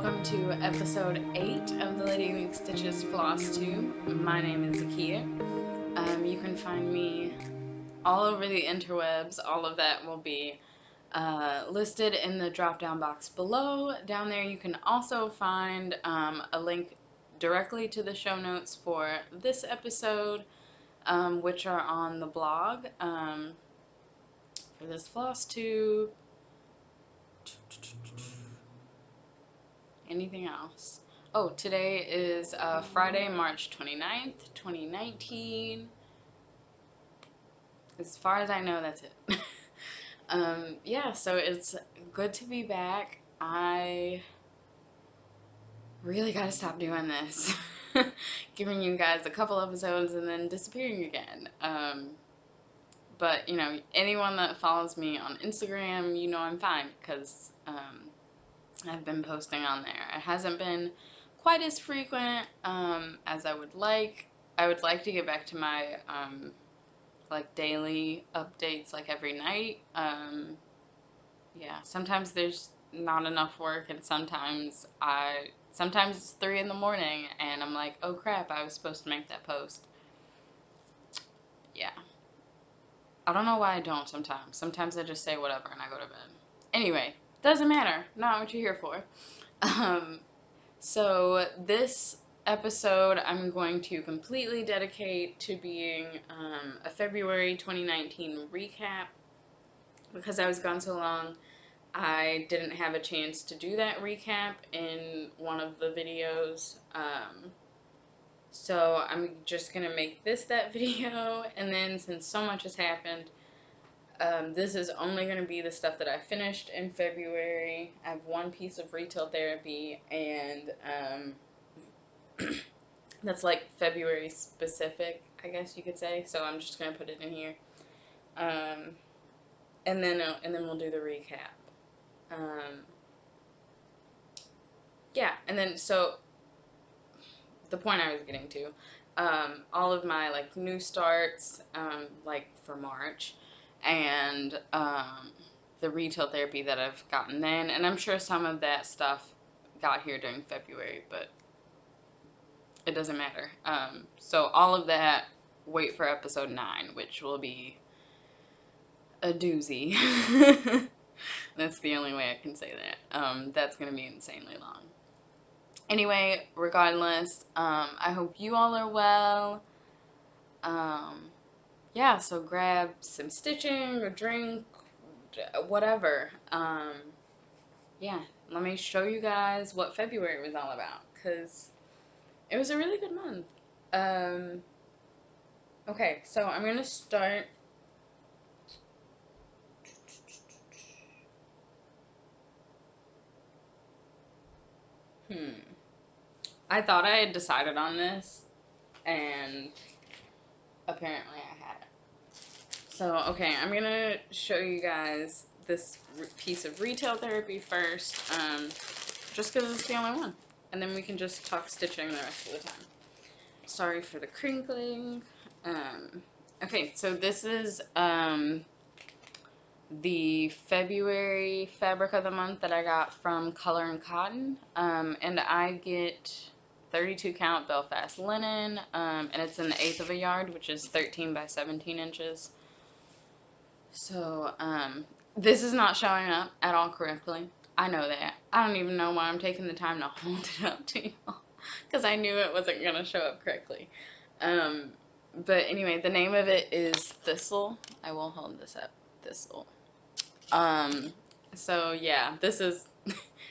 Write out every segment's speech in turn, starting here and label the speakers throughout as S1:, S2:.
S1: welcome to episode 8 of the Ladywing Stitches Flosstube. My name is Zakiya. You can find me all over the interwebs. All of that will be listed in the drop-down box below. Down there you can also find a link directly to the show notes for this episode, which are on the blog for this Flosstube. Anything else? Oh, today is Friday, March 29th, 2019. As far as I know, that's it. Yeah, so it's good to be back. I really gotta stop doing this. Giving you guys a couple episodes and then disappearing again. But, you know, anyone that follows me on Instagram, you know I'm fine, because I've been posting on there. It hasn't been quite as frequent as I would like. I would like to get back to my like daily updates, like every night. Yeah, sometimes there's not enough work, and sometimes it's 3 in the morning and I'm like, oh crap, I was supposed to make that post. Yeah. I don't know why I don't sometimes. Sometimes I just say whatever and I go to bed. Anyway, doesn't matter. Not what you're here for. So this episode I'm going to completely dedicate to being a February 2019 recap. Because I was gone so long, I didn't have a chance to do that recap in one of the videos. So I'm just going to make this that video, and then since so much has happened, this is only going to be the stuff that I finished in February. I have one piece of retail therapy, and that's like February specific, I guess you could say. So I'm just going to put it in here. And then we'll do the recap. Yeah, and then so the point I was getting to, all of my like new starts, like for March, and the retail therapy that I've gotten then, and I'm sure some of that stuff got here during February, but it doesn't matter. So all of that, wait for episode 9, which will be a doozy. That's the only way I can say that. That's gonna be insanely long. Anyway, regardless, I hope you all are well. Yeah, so grab some stitching, a drink, whatever. Yeah, let me show you guys what February was all about, because it was a really good month. Okay, so I'm going to start. I thought I had decided on this, and apparently I hadn't. So, okay, I'm going to show you guys this piece of retail therapy first, just because it's the only one. And then we can just talk stitching the rest of the time. Sorry for the crinkling. Okay, so this is the February fabric of the month that I got from Color and Cotton, and I get 32 count Belfast linen, and it's in the 1/8 of a yard, which is 13 by 17 inches. So this is not showing up at all correctly. I know that. I don't even know why I'm taking the time to hold it up to y'all, because I knew it wasn't gonna show up correctly. But anyway, the name of it is Thistle. I will hold this up. Thistle. So yeah, this is,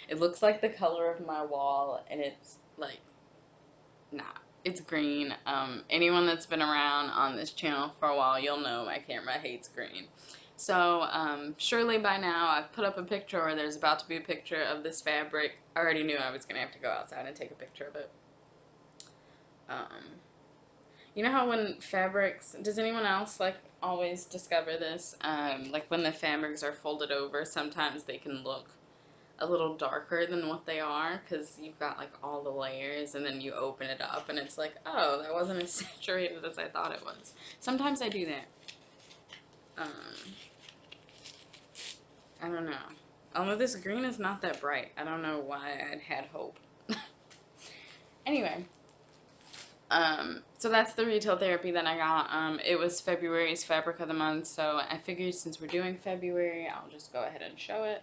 S1: it looks like the color of my wall, and it's like, nah, it's green. Anyone that's been around on this channel for a while, you'll know my camera hates green. So, surely by now I've put up a picture, or there's about to be a picture of this fabric. I already knew I was gonna have to go outside and take a picture of it. You know how when fabrics, does anyone else like always discover this? Like when the fabrics are folded over, sometimes they can look a little darker than what they are, because you've got like all the layers, and then you open it up and it's like, oh, that wasn't as saturated as I thought it was. Sometimes I do that. I don't know. Although this green is not that bright. I don't know why I'd had hope. Anyway, so that's the retail therapy that I got. It was February's fabric of the month, so I figured since we're doing February, I'll just go ahead and show it.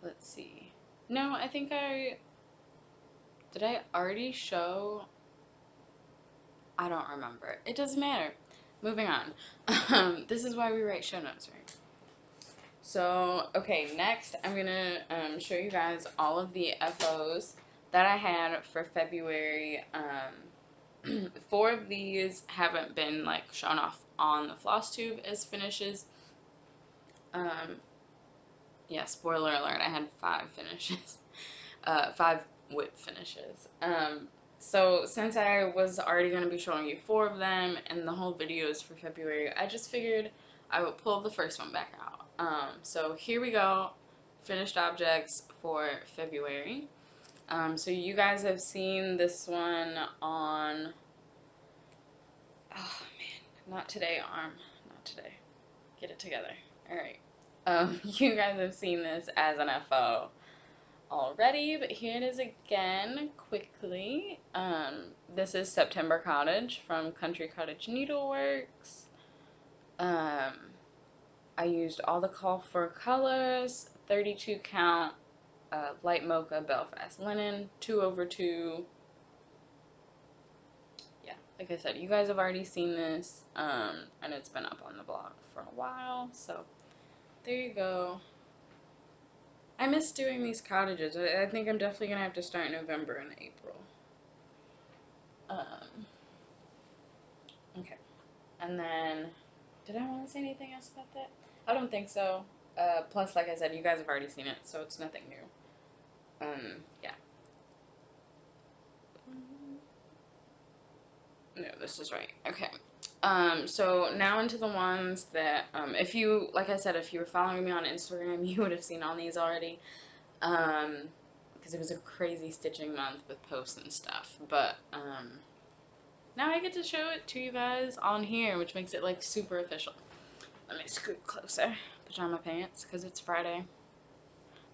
S1: Let's see. No, I think did I already show? I don't remember. It doesn't matter. Moving on. This is why we write show notes, right? So, okay, next I'm gonna show you guys all of the FOs that I had for February. 4 of these haven't been like shown off on the Flosstube as finishes. Yeah, spoiler alert, I had 5 finishes. 5 whip finishes. So since I was already going to be showing you 4 of them and the whole video is for February, I just figured I would pull the first one back out. So here we go, finished objects for February. So you guys have seen this one on, oh man, not today, arm, not today. Get it together. All right. You guys have seen this as an FO already, but here it is again quickly. This is September Cottage from Country Cottage Needleworks. I used all the call for colors, 32 count, light mocha Belfast linen, 2/2. Yeah, like I said, you guys have already seen this, and it's been up on the blog for a while, so there you go. I miss doing these cottages. I think I'm definitely going to have to start November and April. Okay. And then, did I want to say anything else about that? I don't think so. Plus, like I said, you guys have already seen it, so it's nothing new. Yeah. No, this is right. Okay. So now into the ones that, if you, like I said, if you were following me on Instagram, you would have seen all these already. Because it was a crazy stitching month with posts and stuff. But, now I get to show it to you guys on here, which makes it, like, super official. Let me scoot closer. Pajama pants, because it's Friday.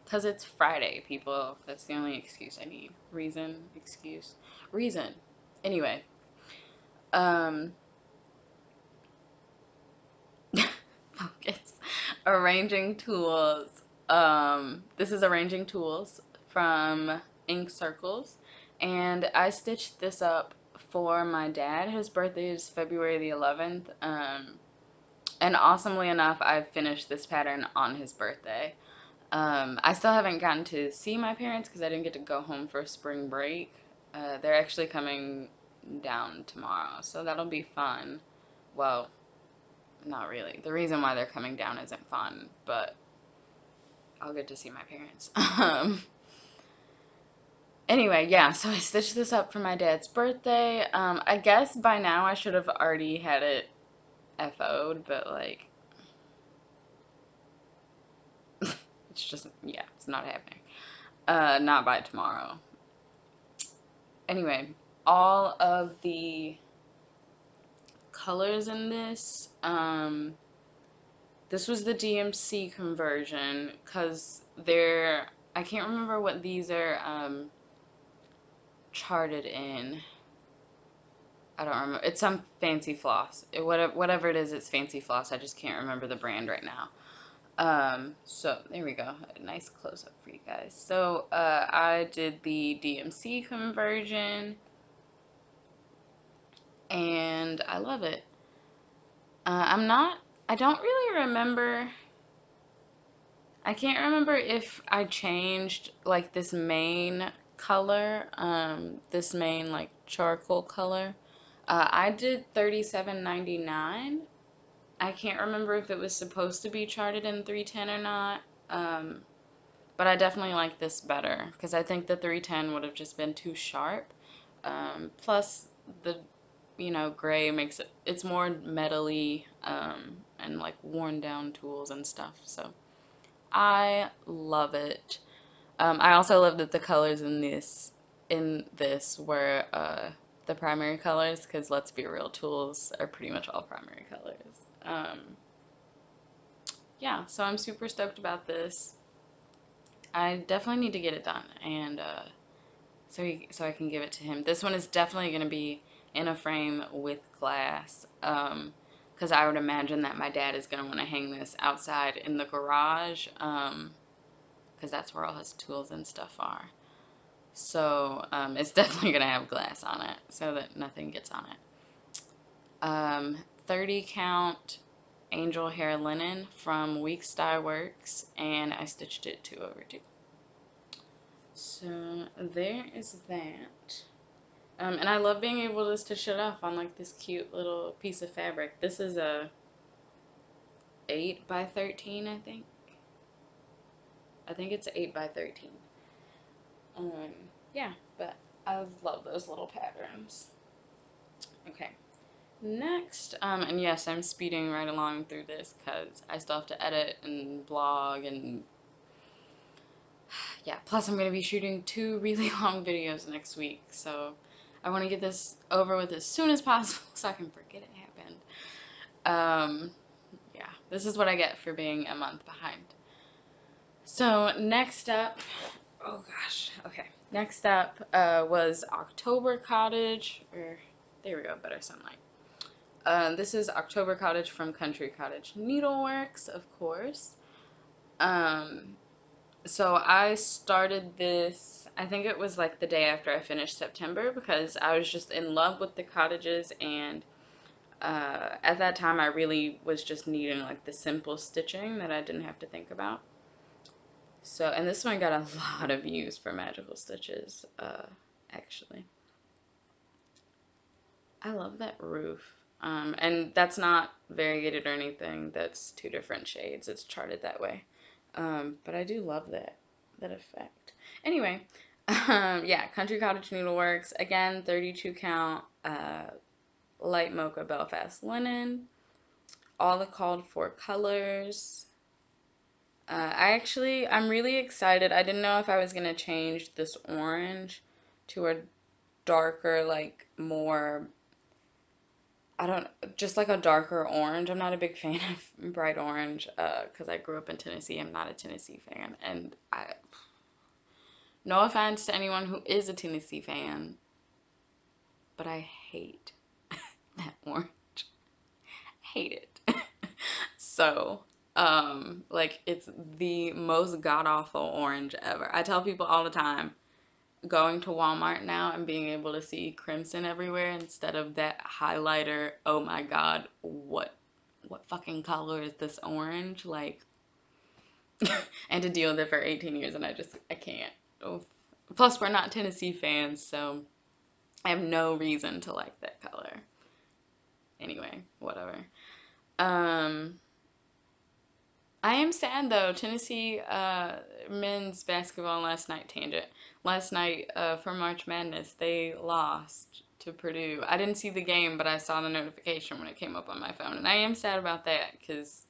S1: Because it's Friday, people. That's the only excuse I need. Reason. Anyway. Focus. Arranging tools. This is Arranging Tools from Ink Circles. And I stitched this up for my dad. His birthday is February the 11th. And awesomely enough, I've finished this pattern on his birthday. I still haven't gotten to see my parents because I didn't get to go home for spring break. They're actually coming down tomorrow, so that'll be fun. Well, not really. The reason why they're coming down isn't fun, but I'll get to see my parents. Anyway, yeah, so I stitched this up for my dad's birthday. I guess by now I should have already had it FO'd, but like, it's just, yeah, it's not happening. Not by tomorrow. Anyway, all of the colors in this, this was the DMC conversion, because I can't remember what these are, charted in. I don't remember. It's some fancy floss. Whatever it is, it's fancy floss. I just can't remember the brand right now. So there we go. A nice close up for you guys. So, I did the DMC conversion, and I love it. I don't really remember. I can't remember if I changed like this main color, this main like charcoal color. I did $37.99. I can't remember if it was supposed to be charted in 310 or not. But I definitely like this better because I think the 310 would have just been too sharp. Plus the gray makes it's more metally, and like worn down tools and stuff. So I love it. I also love that the colors in this were the primary colors, because let's be real, tools are pretty much all primary colors. Yeah, so I'm super stoked about this. I definitely need to get it done, and so I can give it to him. This one is definitely going to be in a frame with glass, because I would imagine that my dad is going to want to hang this outside in the garage, because that's where all his tools and stuff are. So it's definitely going to have glass on it so that nothing gets on it. 30 count angel hair linen from Weeks Dye Works, and I stitched it 2/2. So there is that. And I love being able to stitch it off on like this cute little piece of fabric. This is a 8 by 13, I think. I think it's 8 by 13. Yeah, but I love those little patterns. Okay. Next, and yes, I'm speeding right along through this because I still have to edit and blog and yeah, plus I'm going to be shooting 2 really long videos next week, so I want to get this over with as soon as possible so I can forget it happened. Yeah, this is what I get for being a month behind. So next up, oh gosh, okay. Next up was October Cottage, or there we go, better sunlight. This is October Cottage from Country Cottage Needleworks, of course. So I started this, I think it was like the day after I finished September, because I was just in love with the cottages, and at that time I really was just needing like the simple stitching that I didn't have to think about. So, and this one got a lot of views for Magical Stitches, actually. I love that roof. And that's not variegated or anything. That's 2 different shades. It's charted that way. But I do love that effect. Anyway, yeah, Country Cottage Needleworks. Again, 32 count, light mocha Belfast linen. All the called for colors. I'm really excited. I didn't know if I was going to change this orange to a darker, like more, just like a darker orange. I'm not a big fan of bright orange because I grew up in Tennessee. I'm not a Tennessee fan. And no offense to anyone who is a Tennessee fan, but I hate that orange. Hate it. So, like, it's the most god-awful orange ever. I tell people all the time, going to Walmart now and being able to see crimson everywhere instead of that highlighter, oh my god, what fucking color is this orange? Like, and to deal with it for 18 years, and I can't. Oh. Plus, we're not Tennessee fans, so I have no reason to like that color. Anyway, whatever. I am sad though. Tennessee men's basketball last night, tangent. Last night for March Madness, they lost to Purdue. I didn't see the game, but I saw the notification when it came up on my phone, and I am sad about that because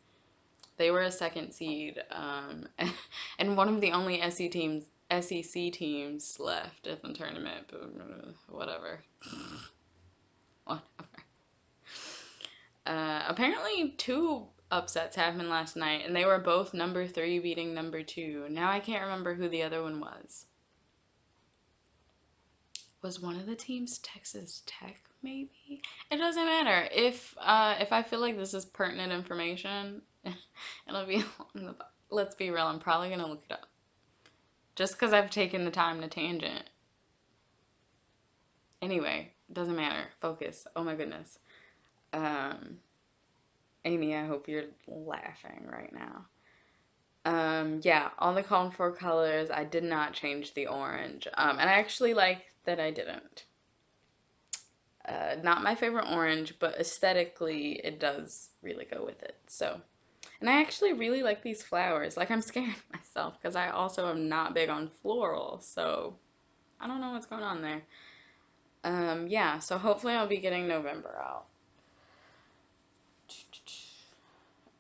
S1: they were a 2nd seed, and one of the only SEC teams left at the tournament. But whatever. Whatever. Apparently 2 upsets happened last night, and they were both number 3 beating number 2. Now I can't remember who the other one was. Was one of the teams Texas Tech, maybe? It doesn't matter. If I feel like this is pertinent information, it'll be on the. Let's be real. I'm probably gonna look it up, just because I've taken the time to tangent. Anyway, doesn't matter. Focus. Oh my goodness. Amy, I hope you're laughing right now. Yeah, all the called for colors, I did not change the orange. And I actually like that I didn't. Not my favorite orange, but aesthetically, it does really go with it. So, and I actually really like these flowers. Like, I'm scared of myself because I also am not big on floral. So, I don't know what's going on there. Yeah, so hopefully I'll be getting November out.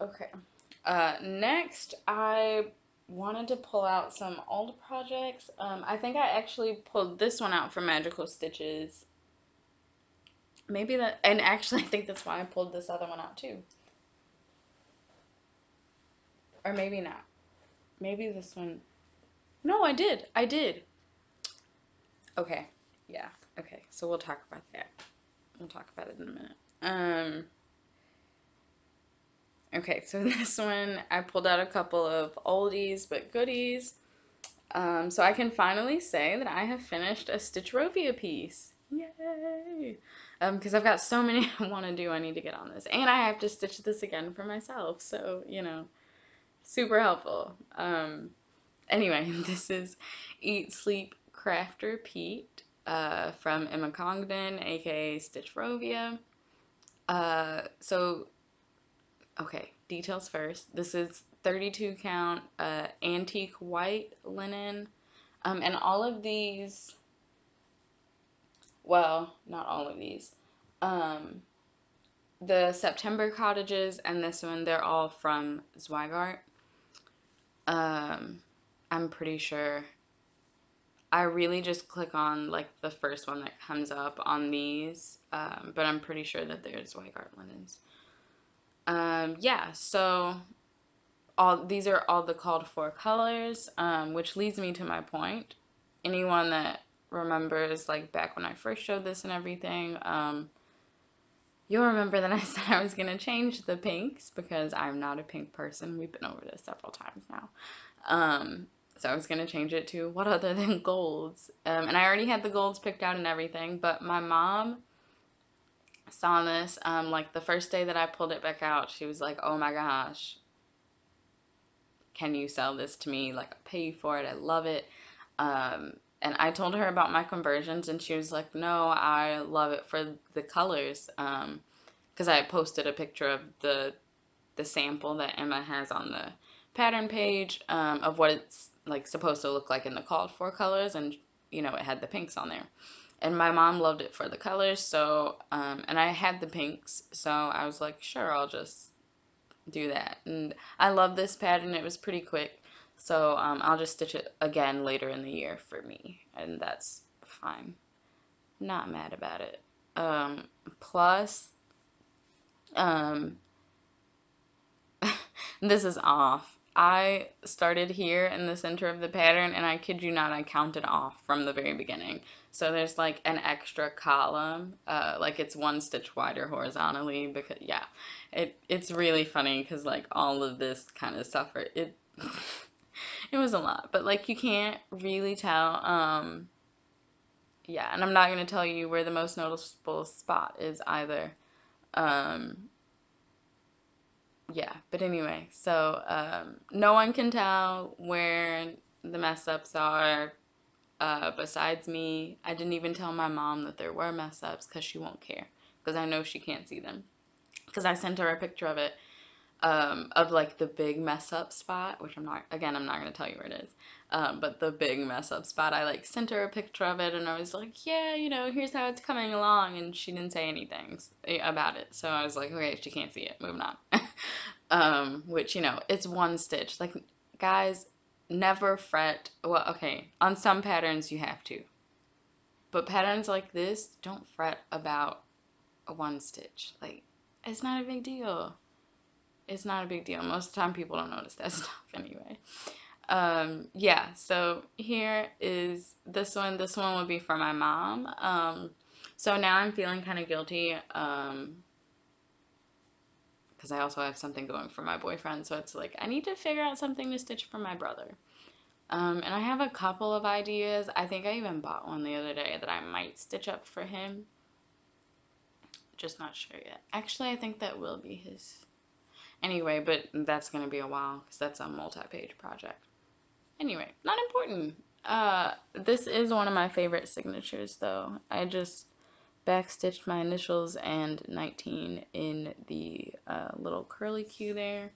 S1: Okay. Next, I wanted to pull out some old projects. I think I actually pulled this one out for Magical Stitches Maybe that, and actually I think that's why I pulled this other one out too. Or maybe not. Maybe this one. No, I did. I did. Okay. Yeah. Okay. So we'll talk about that. We'll talk about it in a minute. Okay, so this one I pulled out a couple of oldies but goodies. So I can finally say that I have finished a Stitchrovia piece. Yay! Because I've got so many I want to do, I need to get on this. And I have to stitch this again for myself, so, super helpful. Anyway, this is Eat, Sleep, Crafter Pete from Emma Congdon, aka Stitchrovia. So okay, details first. This is 32 count antique white linen. And all of these, well, not all of these. Um, the September cottages and this one, they're all from Zweigart. I'm pretty sure. I really just click on like the first one that comes up on these, but I'm pretty sure that they're Zweigart linens. Yeah, so these are all the called for colors, which leads me to my point. Anyone that remembers like back when I first showed this and everything, you'll remember that I said I was gonna change the pinks because I'm not a pink person. We've been over this several times now. So I was gonna change it to what other than golds. And I already had the golds picked out and everything, but my mom saw this like the first day that I pulled it back out. She was like, "Oh my gosh, can you sell this to me? Like, I'll pay you for it. I love it." And I told her about my conversions, and she was like, "No, I love it for the colors." Because I posted a picture of the sample that Emma has on the pattern page of what it's like supposed to look like in the called for colors, and it had the pinks on there. And my mom loved it for the colors, so and I had the pinks, so I was like, sure, I'll just do that. And I love this pattern. It was pretty quick. So I'll just stitch it again later in the year for me. And that's fine. Not mad about it. Plus, um, this is off. I started here in the center of the pattern, and I kid you not, I counted off from the very beginning. So there's like an extra column, like it's one stitch wider horizontally, because yeah, it's really funny because like all of this kind of stuff, it it was a lot, but like you can't really tell. Yeah, and I'm not gonna tell you where the most noticeable spot is either. Um, yeah, but anyway, so no one can tell where the mess ups are besides me. I didn't even tell my mom that there were mess ups because she won't care, because I know she can't see them. Because I sent her a picture of it, of like the big mess up spot, which I'm not going to tell you where it is. But the big mess up spot, I like sent her a picture of it and I was like, yeah, here's how it's coming along. And she didn't say anything about it. So I was like, okay, she can't see it, moving on. Which, it's one stitch. Like, guys, never fret. Well, okay, on some patterns you have to. But patterns like this, don't fret about a one stitch. Like, it's not a big deal. It's not a big deal. Most of the time people don't notice that stuff anyway. Yeah, so here is this one. This one would be for my mom. So now I'm feeling kind of guilty because I also have something going for my boyfriend. So it's like I need to figure out something to stitch for my brother. And I have a couple of ideas. I think I even bought one the other day that I might stitch up for him. Just not sure yet. Actually, I think that will be his. Anyway, but that's going to be a while because that's a multi-page project. Anyway, not important. This is one of my favorite signatures, though. I just backstitched my initials and 19 in the little curly Q there.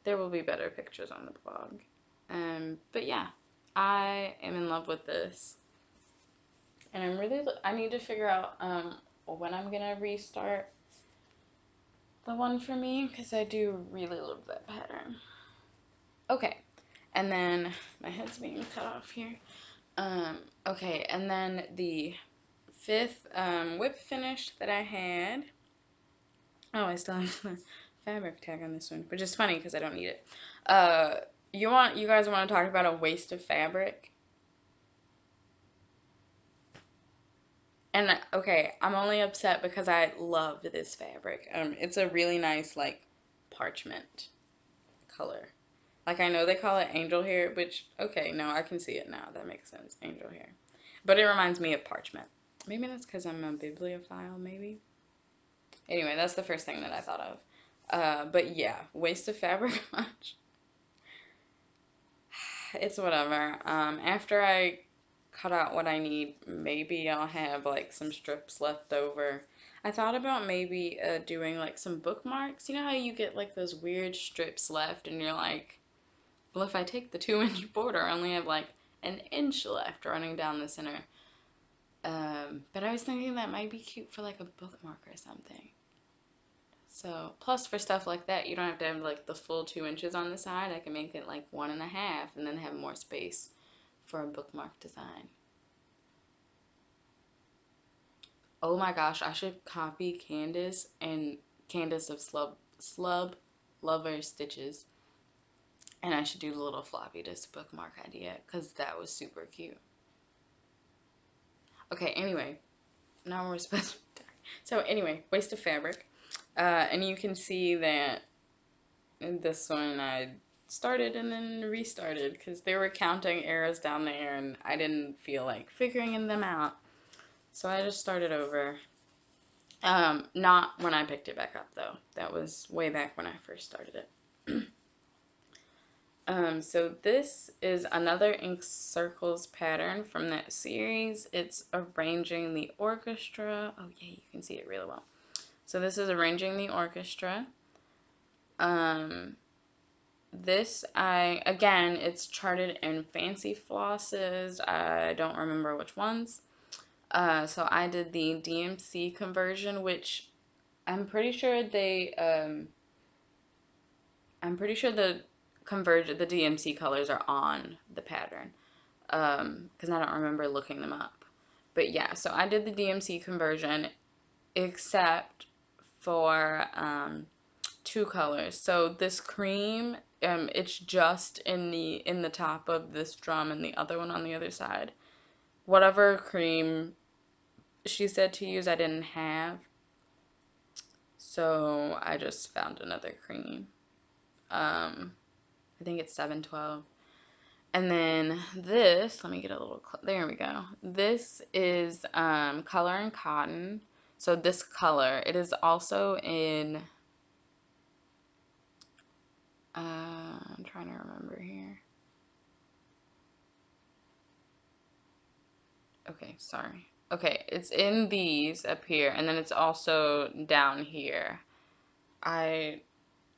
S1: There will be better pictures on the blog. But yeah, I am in love with this. And I need to figure out when I'm going to restart the one for me, because I do really love that pattern. Okay, and then my head's being cut off here. Okay, and then the fifth whip finish that I had. Oh, I still have the fabric tag on this one, which is funny because I don't need it. You guys want to talk about a waste of fabric? And okay, I'm only upset because I love this fabric. It's a really nice like parchment color. Like I know they call it angel hair, which okay, no, I can see it now. That makes sense, angel hair. But it reminds me of parchment. Maybe that's because I'm a bibliophile, maybe. Anyway, that's the first thing that I thought of. But yeah, waste of fabric much. It's whatever. After I cut out what I need, maybe I'll have like some strips left over. I thought about maybe doing like some bookmarks. You know how you get like those weird strips left and you're like, well, if I take the 2-inch border, I only have like an inch left running down the center. But I was thinking that might be cute for like a bookmark or something. So, plus for stuff like that, you don't have to have like the full 2 inches on the side. I can make it like 1.5 and then have more space for a bookmark design. Oh my gosh, I should copy Candace and Candace of Slub Lover Stitches. And I should do the little floppy disk bookmark idea because that was super cute. Okay, anyway, now we're supposed to. So anyway, waste of fabric. And you can see that in this one I started and then restarted because they were counting arrows down there and I didn't feel like figuring them out. So I just started over. Not when I picked it back up though. That was way back when I first started it. So this is another ink circles pattern from that series. It's arranging the orchestra. Oh yeah, you can see it really well. So this is arranging the orchestra. Again, it's charted in fancy flosses. I don't remember which ones. So I did the DMC conversion, which I'm pretty sure the DMC colors are on the pattern. Because I don't remember looking them up. But yeah, so I did the DMC conversion, except for 2 colors. So this cream, it's just in the top of this drum and the other one on the other side. Whatever cream she said to use, I didn't have. So I just found another cream. I think it's 712. And then this, let me get a little, there we go. This is Color and Cotton. So this color, it is also in, I'm trying to remember here. Okay, sorry. Okay, it's in these up here, and then it's also down here. I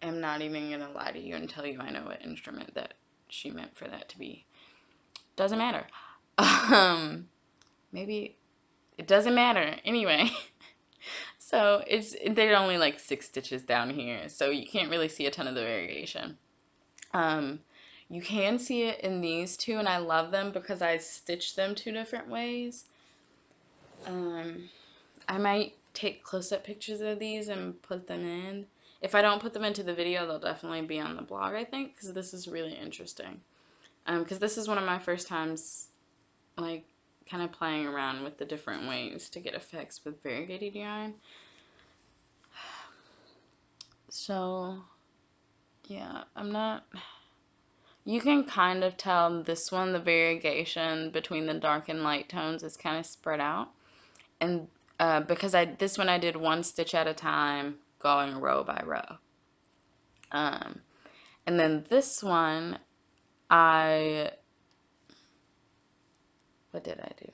S1: am not even going to lie to you and tell you I know what instrument that she meant for that to be. Doesn't matter. Maybe it doesn't matter. Anyway. So they're only like 6 stitches down here, so you can't really see a ton of the variation. You can see it in these two, and I love them because I stitched them 2 different ways. I might take close-up pictures of these and put them in. If I don't put them into the video, they'll definitely be on the blog, I think, because this is really interesting. Because this is one of my first times, like, kind of playing around with the different ways to get effects with variegated yarn. So, yeah, you can kind of tell this one, the variegation between the dark and light tones is kind of spread out. And because this one I did 1 stitch at a time, going row by row. And then this one, what did I do?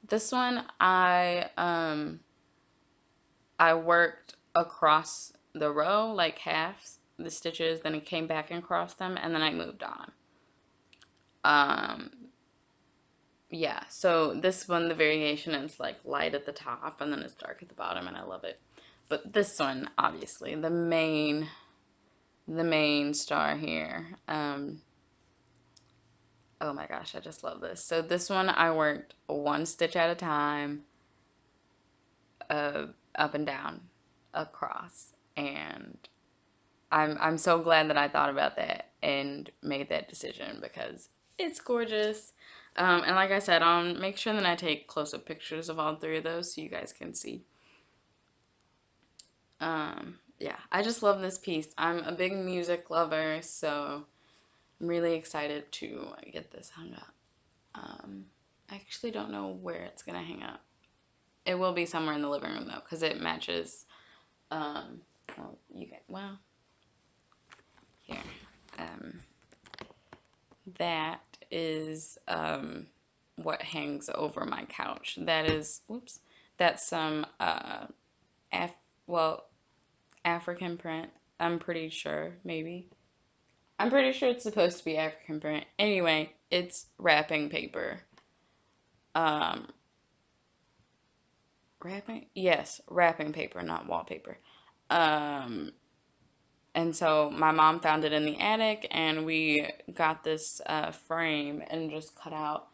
S1: This one I worked across the row, like half the stitches, then it came back and crossed them, and then I moved on. Yeah, so this one, the variation is like light at the top and then it's dark at the bottom, and I love it. But this one, obviously, the main star here, Oh my gosh, I just love this. So this one I worked one stitch at a time, up and down, across, and I'm so glad that I thought about that and made that decision because it's gorgeous. And like I said, I'll make sure that I take close-up pictures of all three of those so you guys can see. Yeah, I just love this piece. I'm a big music lover, so I'm really excited to get this hung up. I actually don't know where it's gonna hang up. It will be somewhere in the living room though, because it matches. Well, well, here. That is what hangs over my couch. That is, whoops, that's some well, African print. I'm pretty sure, maybe. I'm pretty sure it's supposed to be African print. Anyway, it's wrapping paper. Wrapping? Yes, wrapping paper, not wallpaper. And so my mom found it in the attic, and we got this frame and just cut out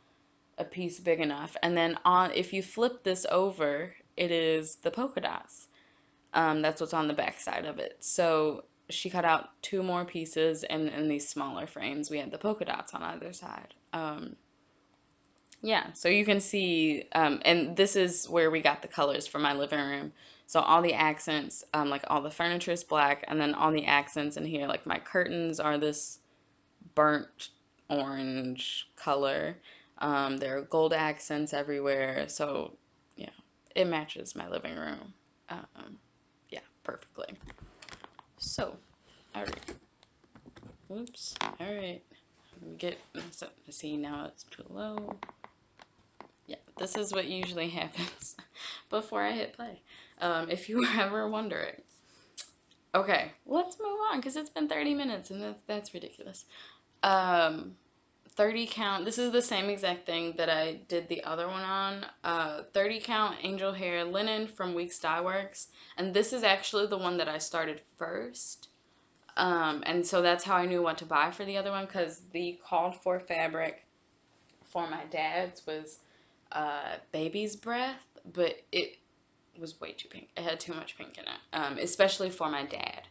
S1: a piece big enough. And then if you flip this over, it is the polka dots. That's what's on the back side of it. So she cut out two more pieces, and in these smaller frames, we had the polka dots on either side. Yeah, so you can see, and this is where we got the colors for my living room. So all the accents, like all the furniture is black, and then all the accents in here, like my curtains are this burnt orange color. There are gold accents everywhere, so yeah, it matches my living room. Yeah, perfectly. So, all right. Whoops. All right. See, now it's too low. Yeah, this is what usually happens before I hit play, if you were ever wondering. Okay, let's move on because it's been 30 minutes and that's ridiculous. 30 count, this is the same exact thing that I did the other one on. 30 count angel hair linen from Weeks Dye Works, and this is actually the one that I started first. And so that's how I knew what to buy for the other one, because the called for fabric for my dad's was baby's breath, but it was way too pink. It had too much pink in it, especially for my dad.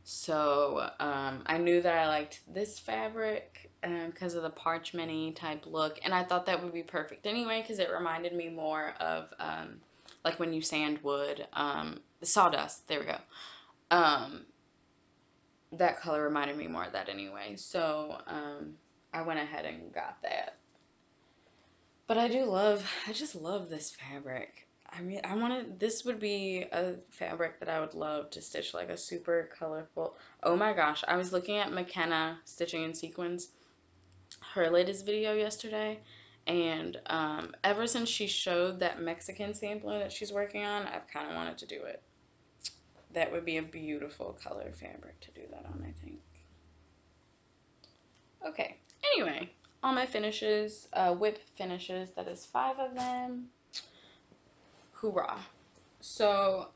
S1: So I knew that I liked this fabric because of the parchment-y type look, and I thought that would be perfect anyway because it reminded me more of like when you sand wood, the sawdust. There we go. That color reminded me more of that anyway, so I went ahead and got that. But I just love this fabric. I mean, this would be a fabric that I would love to stitch like a super colorful. Oh my gosh, I was looking at McKenna Stitching in Sequins, her latest video yesterday, and ever since she showed that Mexican sampler that she's working on, I've kind of wanted to do it. That would be a beautiful color fabric to do that on, I think. Okay, anyway, all my finishes, whip finishes, that is 5 of them. Hoorah. So,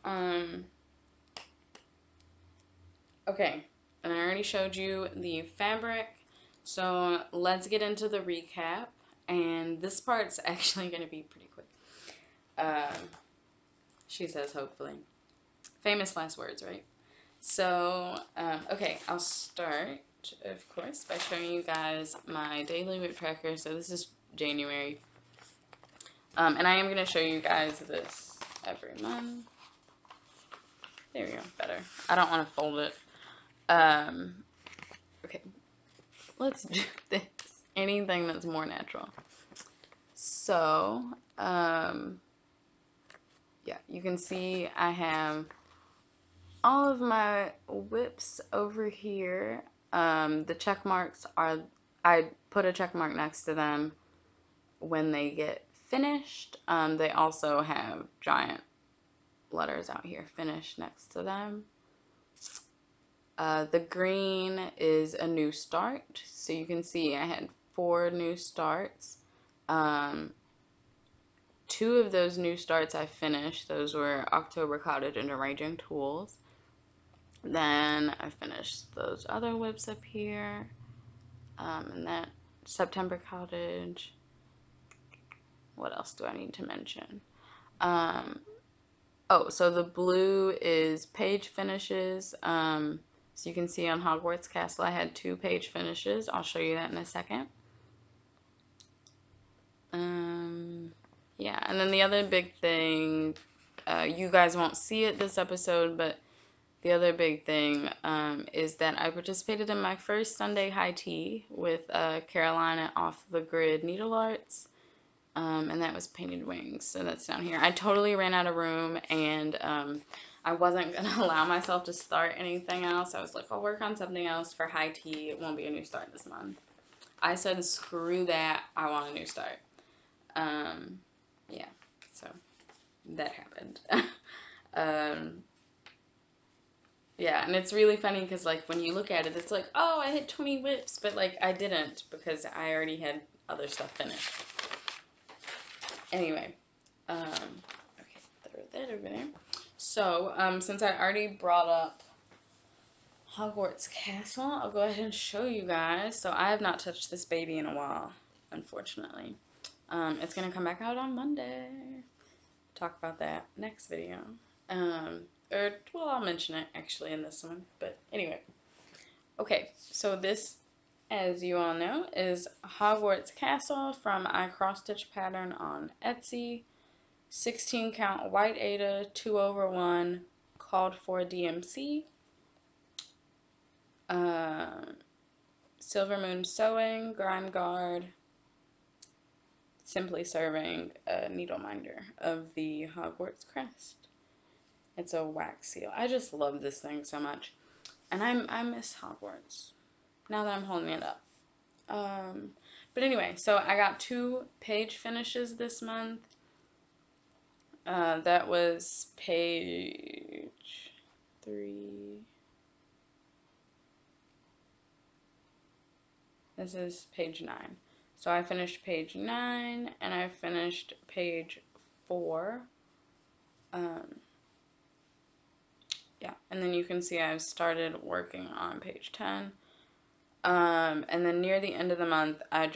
S1: okay, and I already showed you the fabric, so let's get into the recap, and this part's actually going to be pretty quick. She says, hopefully. Famous last words, right? So, okay, I'll start, of course, by showing you guys my daily whip tracker. So this is January. And I am going to show you guys this every month. There we go, better. I don't want to fold it. Okay, let's do this. Anything that's more natural. So, yeah, you can see I have all of my whips over here. The check marks are, I put a check mark next to them when they get finished. They also have giant letters out here, finish, next to them. The green is a new start. So you can see I had 4 new starts. 2 of those new starts I finished. Those were October Cottage and Arranging Tools. Then I finished those other whips up here. And that September Cottage. What else do I need to mention? Um, oh, so the blue is page finishes. So you can see on Hogwarts Castle, I had 2 page finishes. I'll show you that in a second. Yeah, and then the other big thing, you guys won't see it this episode, but the other big thing is that I participated in my first Sunday high tea with Carolina off the grid needle arts, and that was painted wings. So that's down here. I totally ran out of room, and I wasn't gonna allow myself to start anything else. I was like, I'll work on something else for high tea. It won't be a new start this month. I said, screw that. I want a new start. Yeah, so that happened. um, Yeah, and it's really funny because, like, when you look at it, it's like, oh, I hit 20 whips, but, like, I didn't because I already had other stuff finished. Anyway, okay, throw that over there. So, since I already brought up Hogwarts Castle, I'll go ahead and show you guys. So, I have not touched this baby in a while, unfortunately. It's going to come back out on Monday. Talk about that next video. Well, I'll mention it actually in this one, but anyway. Okay, so this, as you all know, is Hogwarts Castle from I Cross Stitch Pattern on Etsy. 16 count white Aida, 2/1, called for DMC. Silver Moon Sewing, Grime Guard, simply serving a needle minder of the Hogwarts crest. It's a wax seal. I just love this thing so much. And I miss Hogwarts now that I'm holding it up. But anyway, so I got 2 page finishes this month. That was page 3. This is page 9. So I finished page 9 and I finished page 4. Yeah, and then you can see I've started working on page 10. And then near the end of the month, I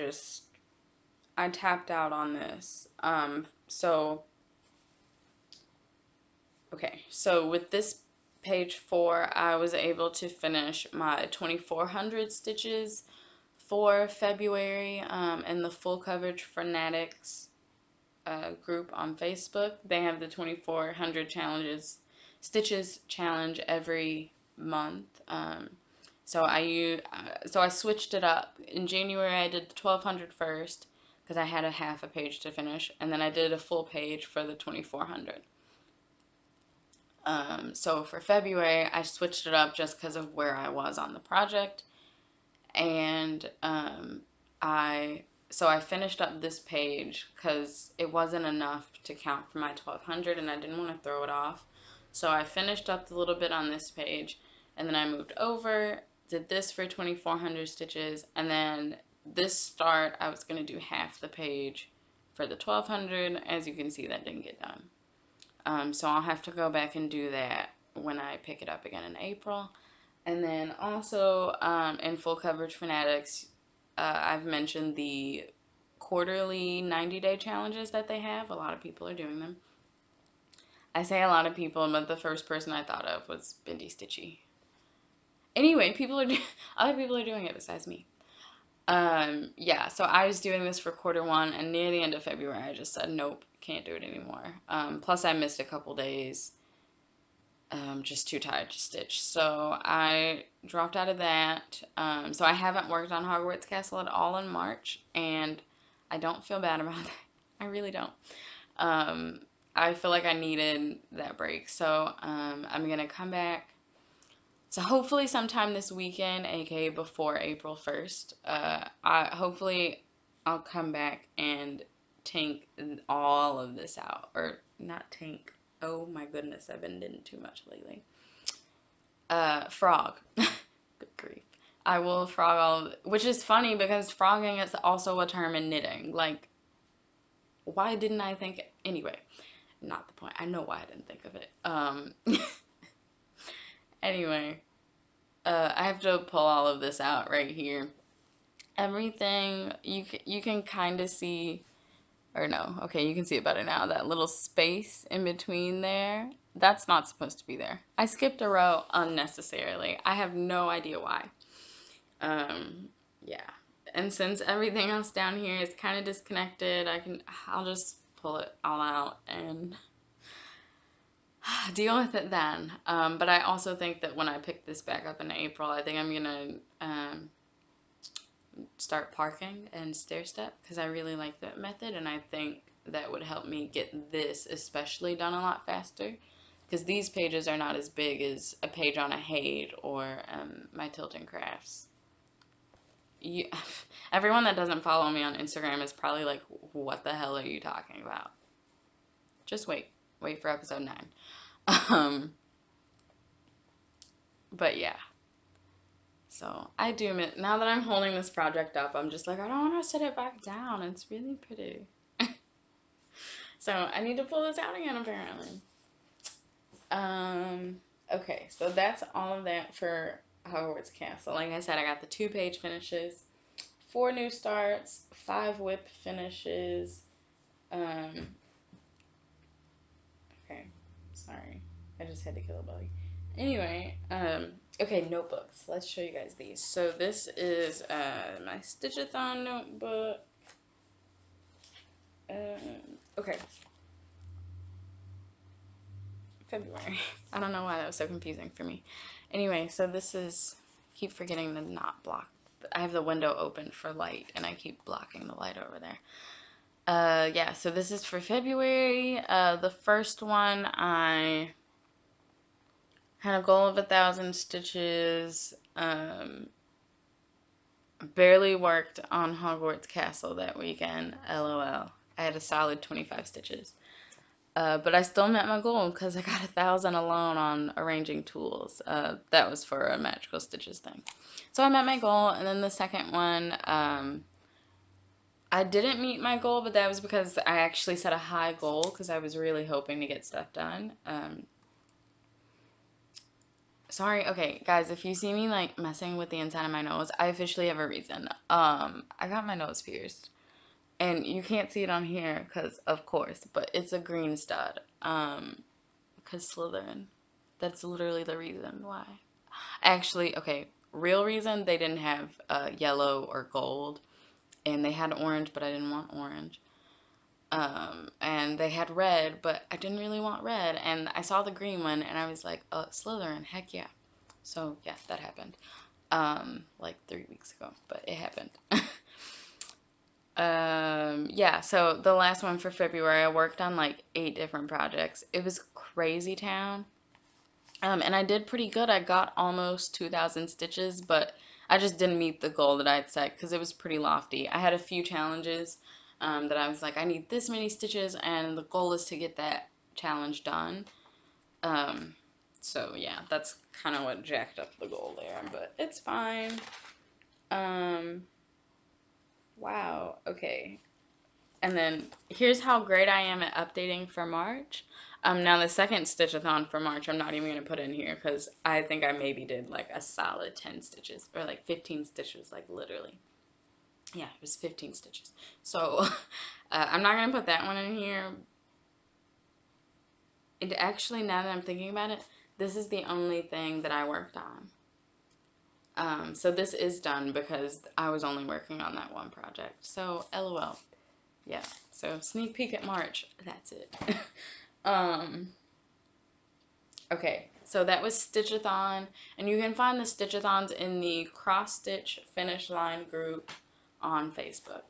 S1: tapped out on this. So with this page 4, I was able to finish my 2400 stitches for February in the Full Coverage Fanatics group on Facebook. They have the 2400 stitches challenge every month. So I switched it up. In January, I did the 1200 first because I had a half a page to finish, and then I did a full page for the 2400. So for February, I switched it up just because of where I was on the project, and I finished up this page because it wasn't enough to count for my 1200, and I didn't want to throw it off. So I finished up the little bit on this page, and then I moved over, did this for 2400 stitches, and then this start, I was going to do half the page for the 1200. As you can see, that didn't get done. So I'll have to go back and do that when I pick it up again in April. And then also in Full Coverage Fanatics, I've mentioned the quarterly 90-day challenges that they have. A lot of people are doing them. I say a lot of people, but the first person I thought of was Bendy Stitchy. Anyway, other people are doing it besides me. Yeah, so I was doing this for quarter 1, and near the end of February, I just said, nope, can't do it anymore. Plus, I missed a couple days, just too tired to stitch. So I dropped out of that. So I haven't worked on Hogwarts Castle at all in March, and I don't feel bad about that. I really don't. I feel like I needed that break. So I'm going to come back. So hopefully sometime this weekend, aka before April 1st, hopefully I'll come back and tank all of this out. Or not tank. Oh my goodness, I've been doing too much lately. Frog. Good grief. I will frog all of it, which is funny because frogging is also a term in knitting. Like, why didn't I think it? Anyway, not the point. I know why I didn't think of it. Anyway, I have to pull all of this out right here. everything, you can kind of see, or no, okay, you can see it better now, that little space in between there, that's not supposed to be there. I skipped a row unnecessarily. I have no idea why. Yeah. And since everything else down here is kind of disconnected, I'll just pull it all out and deal with it then. But I also think that when I pick this back up in April, I think I'm gonna start parking and stair step because I really like that method, and I think that would help me get this especially done a lot faster because these pages are not as big as a page on a Hade or my Tilton Crafts. You, everyone that doesn't follow me on Instagram is probably like, what the hell are you talking about? Just wait for episode 9. But yeah, so I do admit, now that I'm holding this project up, I'm just like, I don't want to set it back down. It's really pretty. So I need to pull this out again, apparently. Okay, so that's all of that for Hogwarts Castle. Like I said, I got the 2-page finishes, 4 new starts, 5 whip finishes. Okay, sorry, I just had to kill a bug. Anyway, okay, notebooks. Let's show you guys these. So this is my Stitchathon notebook. Okay. February. I don't know why that was so confusing for me. Anyway, so this is, keep forgetting to not block. I have the window open for light and I keep blocking the light over there. Yeah, so this is for February. The first one, I had a goal of 1,000 stitches. Barely worked on Hogwarts Castle that weekend. LOL. I had a solid 25 stitches. But I still met my goal because I got 1,000 alone on arranging tools. That was for a Magical Stitches thing. So I met my goal, and then the second one, I didn't meet my goal, but that was because I actually set a high goal because I was really hoping to get stuff done. Sorry, okay, guys, if you see me like messing with the inside of my nose, I officially have a reason. I got my nose pierced. And you can't see it on here because, of course, but it's a green stud. Because Slytherin. That's literally the reason why. Actually, okay, real reason, they didn't have yellow or gold. And they had orange, but I didn't want orange. And they had red, but I didn't really want red. And I saw the green one, and I was like, Slytherin, heck yeah. So, yeah, that happened. Like 3 weeks ago, but it happened. Yeah, so the last one for February, I worked on like 8 different projects. It was crazy town. And I did pretty good. I got almost 2,000 stitches, but I just didn't meet the goal that I had set because it was pretty lofty. I had a few challenges that I was like, I need this many stitches, and the goal is to get that challenge done. So yeah, that's kind of what jacked up the goal there, but it's fine. Wow, okay. And then here's how great I am at updating for March. Now the second Stitchathon for March, I'm not even going to put in here because I think I maybe did like a solid 10 stitches or like 15 stitches, like literally. Yeah, it was 15 stitches. So I'm not going to put that one in here. It actually, now that I'm thinking about it, this is the only thing that I worked on. So this is done because I was only working on that one project. So LOL. Yeah, so sneak peek at March. That's it. Okay, so that was Stitchathon, and you can find the Stitchathons in the Cross Stitch Finish Line group on Facebook.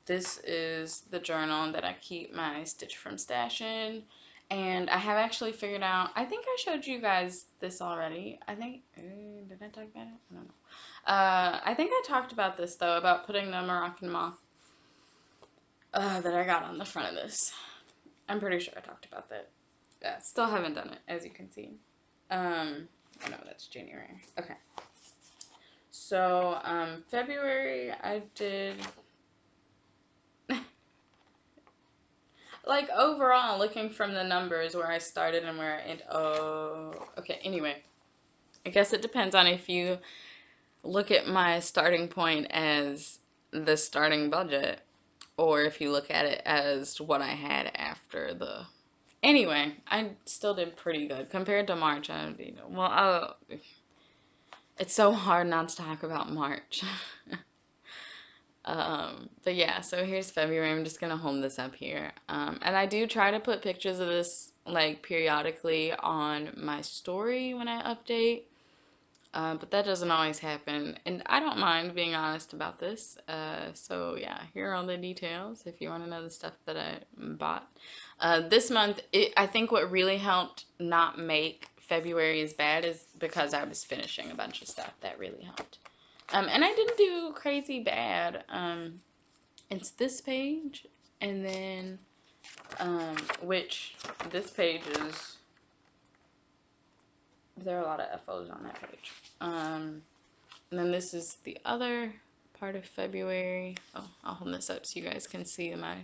S1: This is the journal that I keep my Stitch from Stash in, and I have actually figured out, I think I showed you guys this already. I think, did I talk about it? I don't know. I think I talked about this, though, about putting the Moroccan moth that I got on the front of this. I'm pretty sure I talked about that. Yeah, still haven't done it, as you can see. Oh no, that's January. Okay. So, February, I did... like, overall, looking from the numbers where I started and where I ended... Oh, okay, anyway. I guess it depends on if you look at my starting point as the starting budget, or if you look at it as what I had after the. Anyway, I still did pretty good compared to March. It's so hard not to talk about March. But yeah, so here's February. I'm just gonna hold this up here. And I do try to put pictures of this like periodically on my story when I update. But that doesn't always happen, and I don't mind being honest about this. So yeah, here are all the details if you want to know the stuff that I bought. This month, I think what really helped not make February as bad is because I was finishing a bunch of stuff. That really helped. And I didn't do crazy bad. It's this page, and then, which this page is, there are a lot of FOs on that page. And then this is the other part of February. Oh, I'll hold this up so you guys can see my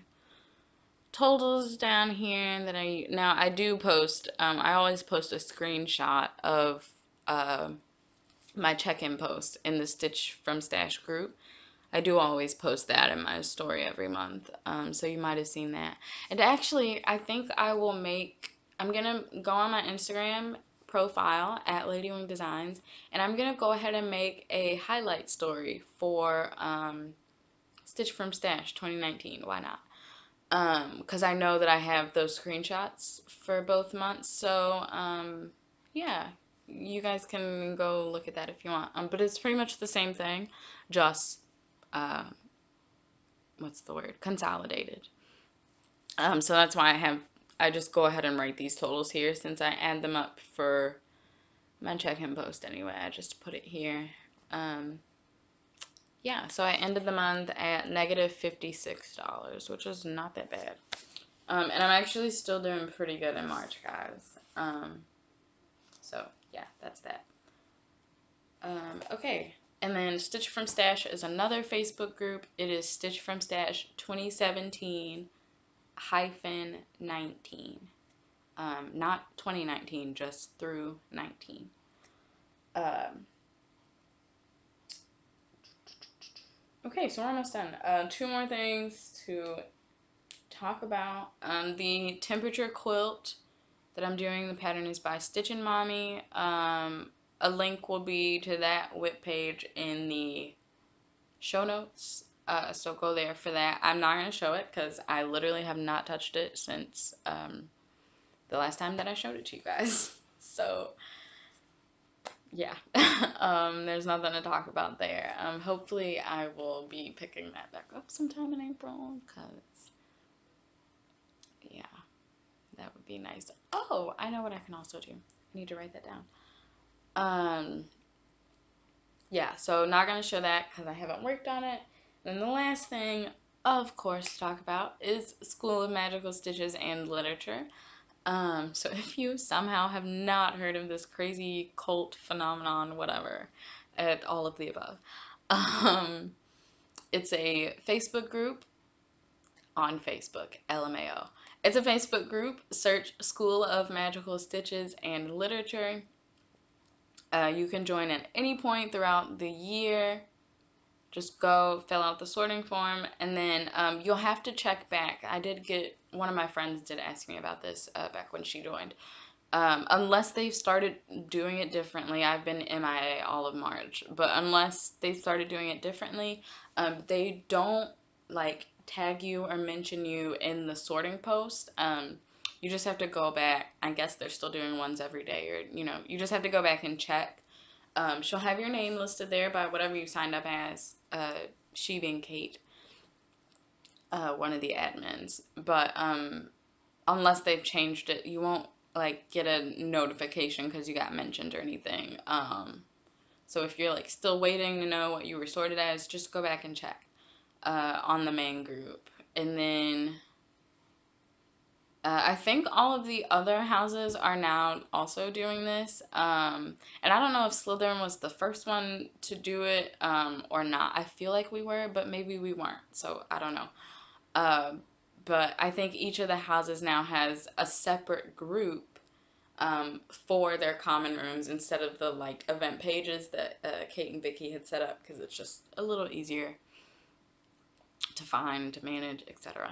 S1: totals down here that I do post. I always post a screenshot of my check-in post in the Stitch from Stash group. I do always post that in my story every month. So you might have seen that. And actually, I think I'm gonna go on my Instagram profile at Ladywing Designs, and I'm gonna go ahead and make a highlight story for Stitch from Stash 2019. Why not? Because I know that I have those screenshots for both months. So yeah, you guys can go look at that if you want. But it's pretty much the same thing, just uh, what's the word? Consolidated. So that's why I just go ahead and write these totals here since I add them up for my check-in post anyway. I just put it here. Yeah, so I ended the month at negative $56, which is not that bad. And I'm actually still doing pretty good in March, guys. So yeah, that's that. Okay. And then Stitch from Stash is another Facebook group. It is Stitch from Stash 2017-19. Not 2019, just through 19. Okay, so we're almost done. Two more things to talk about. The temperature quilt that I'm doing, the pattern is by Stitch and Mommy. A link will be to that WIP page in the show notes. So go there for that. I'm not going to show it because I literally have not touched it since the last time that I showed it to you guys. So yeah, there's nothing to talk about there. Hopefully I will be picking that back up sometime in April because yeah, that would be nice. Oh, I know what I can also do. I need to write that down. Yeah, so not going to show that because I haven't worked on it. Then the last thing, of course, to talk about is School of Magical Stitches and Literature. So if you somehow have not heard of this crazy cult phenomenon, whatever, at all of the above, it's a Facebook group on Facebook, LMAO. It's a Facebook group. Search School of Magical Stitches and Literature. You can join at any point throughout the year. Just go fill out the sorting form, and then you'll have to check back. One of my friends did ask me about this back when she joined. Unless they've started doing it differently, I've been MIA all of March, but unless they started doing it differently, they don't like tag you or mention you in the sorting post. You just have to go back. I guess they're still doing ones every day, or you just have to go back and check. She'll have your name listed there by whatever you signed up as. She being Kate, one of the admins. But unless they've changed it, you won't like get a notification because you got mentioned or anything. So if you're like still waiting to know what you were sorted as, just go back and check on the main group. And then I think all of the other houses are now also doing this. And I don't know if Slytherin was the first one to do it or not. I feel like we were, but maybe we weren't. So I don't know. But I think each of the houses now has a separate group for their common rooms instead of the like event pages that Kate and Vicky had set up, because it's just a little easier to find, to manage, etc.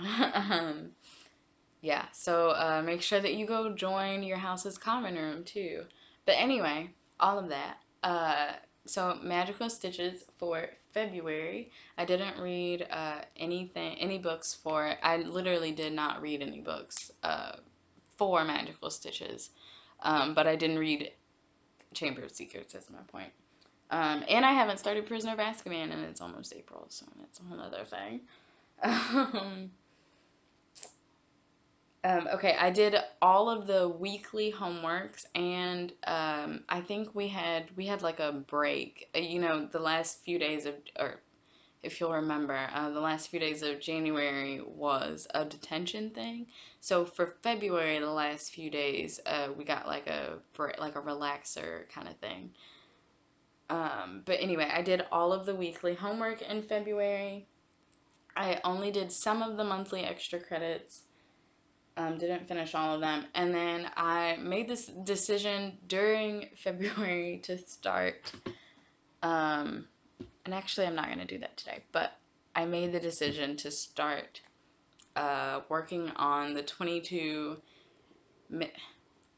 S1: Yeah, so make sure that you go join your house's common room too. But anyway, all of that. So Magical Stitches for February. I didn't read any books for it. I literally did not read any books for Magical Stitches. But I didn't read Chamber of Secrets, that's my point. And I haven't started Prisoner of Azkaban, and it's almost April, so that's a whole other thing. Okay, I did all of the weekly homeworks, and I think we had like a break. You know, the last few days of, or if you'll remember, the last few days of January was a detention thing. So for February, the last few days, we got like a like a relaxer kind of thing. But anyway, I did all of the weekly homework in February. I only did some of the monthly extra credits. Didn't finish all of them. And then I made this decision during February to start, and actually I'm not going to do that today, but I made the decision to start working on the 22,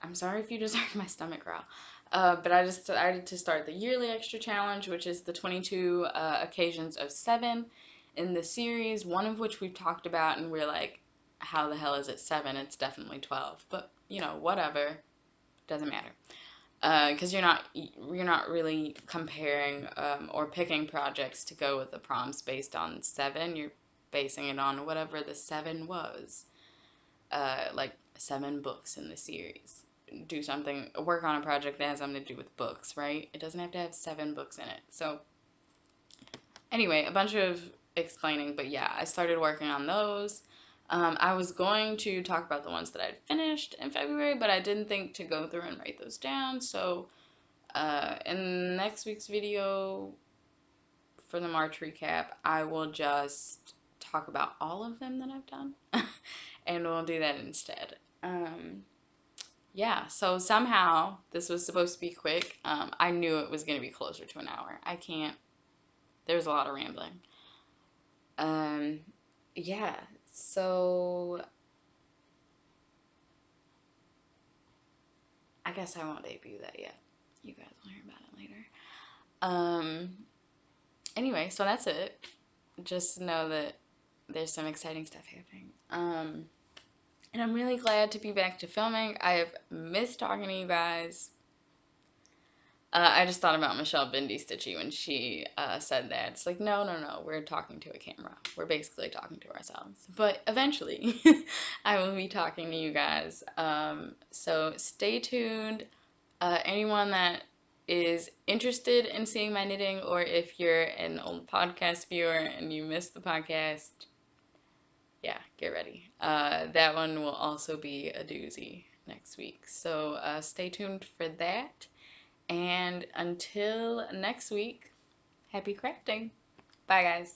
S1: I'm sorry if you just heard my stomach growl, but I just decided to start the yearly extra challenge, which is the 22 occasions of 7 in the series, one of which we've talked about, and we're like, how the hell is it 7? It's definitely 12. But, you know, whatever. Doesn't matter. Because you're not really comparing or picking projects to go with the prompts based on 7. You're basing it on whatever the 7 was. Like 7 books in the series. Do something, work on a project that has something to do with books, right? It doesn't have to have 7 books in it. So, anyway, a bunch of explaining, but yeah, I started working on those. I was going to talk about the ones that I'd finished in February, but I didn't think to go through and write those down. So in next week's video for the March recap, I will just talk about all of them that I've done, and we'll do that instead. Yeah, so somehow this was supposed to be quick. I knew it was going to be closer to an hour. There was a lot of rambling. Yeah, so I guess I won't debut that yet. You guys will hear about it later. Anyway, so that's it. Just know that there's some exciting stuff happening. And I'm really glad to be back to filming. I have missed talking to you guys. I just thought about Michelle Bindi Stitchy when she said that. It's like, no, we're talking to a camera. We're basically talking to ourselves. But eventually, I will be talking to you guys. So stay tuned. Anyone that is interested in seeing my knitting, or if you're an old podcast viewer and you missed the podcast, yeah, get ready. That one will also be a doozy next week. So stay tuned for that. And until next week, happy crafting. Bye, guys.